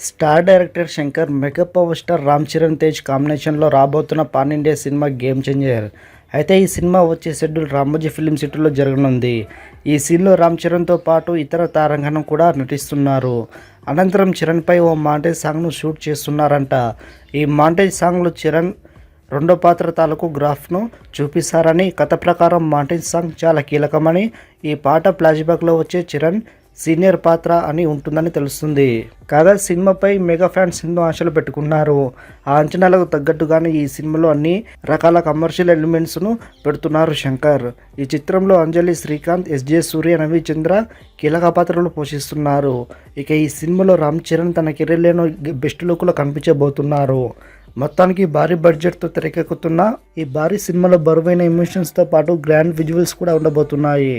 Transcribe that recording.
Star director Shankar, mega power star Ram Charan Tej కాంబినేషన్లో రాబోతున్న pan India cinema game changer. అయితే ఈ సినిమా వచ్చే షెడ్యూల్ రామోజీ ఫిలిం సిటీలో జరగనుంది. ఈ సీన్లో రామ్ చరణ్తో పాటు ఇతర తారాగణం కూడా నటిస్తున్నారు. అనంతరం చరణ్పై ఓ మాంటేజ్ సాంగ్ను షూట్ చేస్తున్నారంట. ఈ మాంటేజ్ సాంగ్లో చరణ్ రెండో పాత్ర తాలూకు గ్రాఫ్ను చూపిస్తారని, కథ ప్రకారం మాంటేజ్ సాంగ్ చాలా కీలకమని, ఈ పాట ఫ్లాష్బ్యాక్లో వచ్చే చరణ్ సీనియర్ పాత్ర అని ఉంటుందని తెలుస్తుంది. కాగా సినిమాపై మెగా ఫ్యాన్స్ ఎన్నో ఆశలు పెట్టుకున్నారు. ఆ అంచనాలకు తగ్గట్టుగానే ఈ సినిమాలో అన్ని రకాల కమర్షియల్ ఎలిమెంట్స్ను పెడుతున్నారు శంకర్. ఈ చిత్రంలో అంజలి, శ్రీకాంత్, ఎస్జే సూర్య, రవి చంద్ర కీలక పాత్రలు పోషిస్తున్నారు. ఇక ఈ సినిమాలో రామ్ చరణ్ తన కెరీర్లోనూ బెస్ట్ లుక్లో కనిపించబోతున్నారు. మొత్తానికి భారీ బడ్జెట్తో తెరకెక్కుతున్న ఈ భారీ సినిమాలో బరువైన ఎమోషన్స్తో పాటు గ్రాండ్ విజువల్స్ కూడా ఉండబోతున్నాయి.